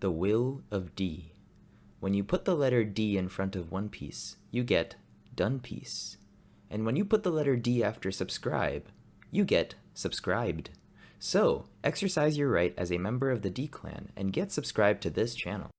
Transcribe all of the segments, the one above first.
The Will of D. When you put the letter D in front of One Piece, you get Done Piece. And when you put the letter D after subscribe, you get subscribed. So, exercise your right as a member of the D clan and get subscribed to this channel.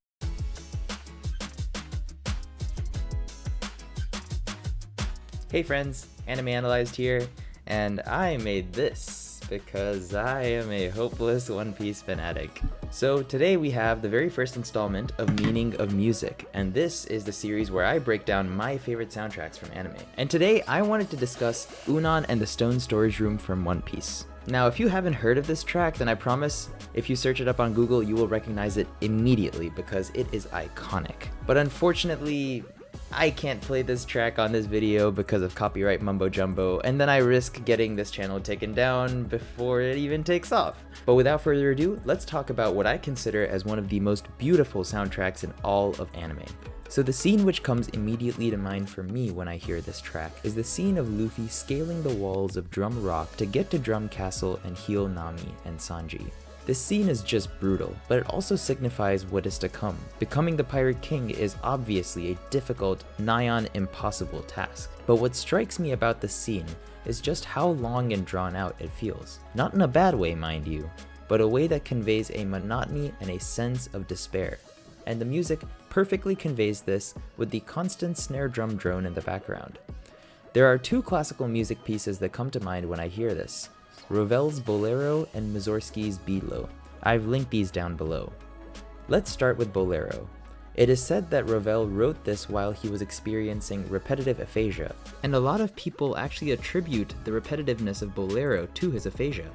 Hey friends, Anime Analyzed here, and I made this because I am a hopeless One Piece fanatic. So today we have the very first installment of Meaning of Music, and this is the series where I break down my favorite soundtracks from anime. And today I wanted to discuss Unaan and the Stone Storage Room from One Piece. Now if you haven't heard of this track, then I promise if you search it up on Google you will recognize it immediately because it is iconic. But unfortunately, I can't play this track on this video because of copyright mumbo jumbo, and then I risk getting this channel taken down before it even takes off. But without further ado, let's talk about what I consider as one of the most beautiful soundtracks in all of anime. So the scene which comes immediately to mind for me when I hear this track is the scene of Luffy scaling the walls of Drum Rock to get to Drum Castle and heal Nami and Sanji. This scene is just brutal, but it also signifies what is to come. Becoming the Pirate King is obviously a difficult, nigh on impossible task. But what strikes me about this scene is just how long and drawn out it feels. Not in a bad way, mind you, but a way that conveys a monotony and a sense of despair. And the music perfectly conveys this with the constant snare drum drone in the background. There are two classical music pieces that come to mind when I hear this: Ravel's Bolero and Mussorgsky's Beadlo. I've linked these down below. Let's start with Bolero. It is said that Ravel wrote this while he was experiencing repetitive aphasia, and a lot of people actually attribute the repetitiveness of Bolero to his aphasia.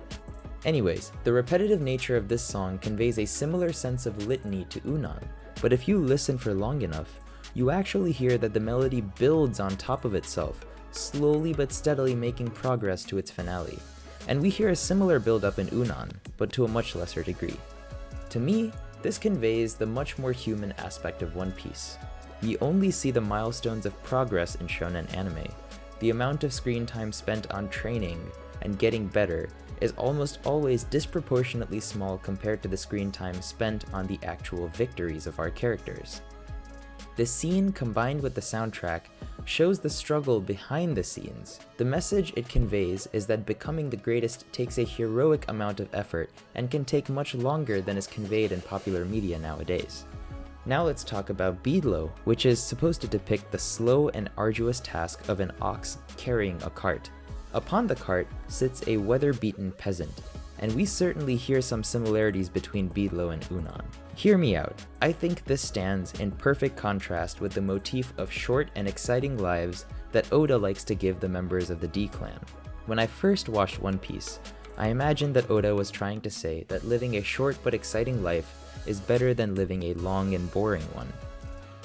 Anyways, the repetitive nature of this song conveys a similar sense of litany to Unaan, but if you listen for long enough, you actually hear that the melody builds on top of itself, slowly but steadily making progress to its finale. And we hear a similar build-up in Unaan, but to a much lesser degree. To me, this conveys the much more human aspect of One Piece. We only see the milestones of progress in shonen anime. The amount of screen time spent on training and getting better is almost always disproportionately small compared to the screen time spent on the actual victories of our characters. This scene, combined with the soundtrack, shows the struggle behind the scenes. The message it conveys is that becoming the greatest takes a heroic amount of effort and can take much longer than is conveyed in popular media nowadays. Now let's talk about Beadlo, which is supposed to depict the slow and arduous task of an ox carrying a cart. Upon the cart sits a weather-beaten peasant, and we certainly hear some similarities between Beadlo and Unaan. Hear me out. I think this stands in perfect contrast with the motif of short and exciting lives that Oda likes to give the members of the D clan. When I first watched One Piece, I imagined that Oda was trying to say that living a short but exciting life is better than living a long and boring one.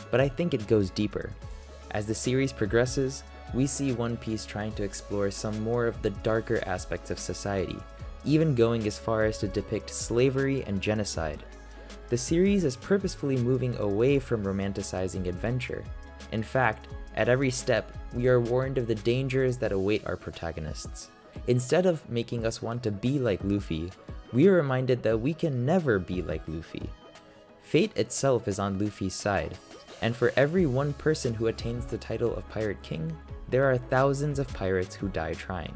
But I think it goes deeper. As the series progresses, we see One Piece trying to explore some more of the darker aspects of society, even going as far as to depict slavery and genocide. The series is purposefully moving away from romanticizing adventure. In fact, at every step, we are warned of the dangers that await our protagonists. Instead of making us want to be like Luffy, we are reminded that we can never be like Luffy. Fate itself is on Luffy's side, and for every one person who attains the title of Pirate King, there are thousands of pirates who die trying.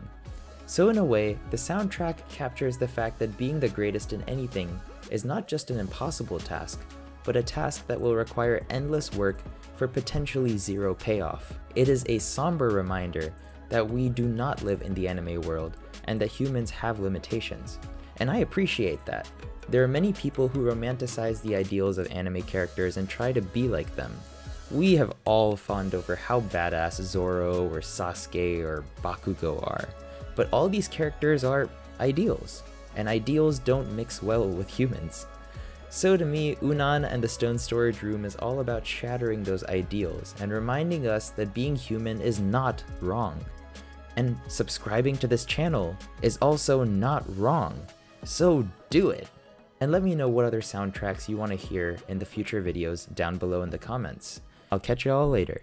So in a way, the soundtrack captures the fact that being the greatest in anything is not just an impossible task, but a task that will require endless work for potentially zero payoff. It is a somber reminder that we do not live in the anime world and that humans have limitations. And I appreciate that. There are many people who romanticize the ideals of anime characters and try to be like them. We have all fawned over how badass Zoro or Sasuke or Bakugo are. But all these characters are ideals, and ideals don't mix well with humans. So to me, Unaan and the Stone Storage Room is all about shattering those ideals and reminding us that being human is not wrong. And subscribing to this channel is also not wrong. So do it! And let me know what other soundtracks you want to hear in the future videos down below in the comments. I'll catch you all later.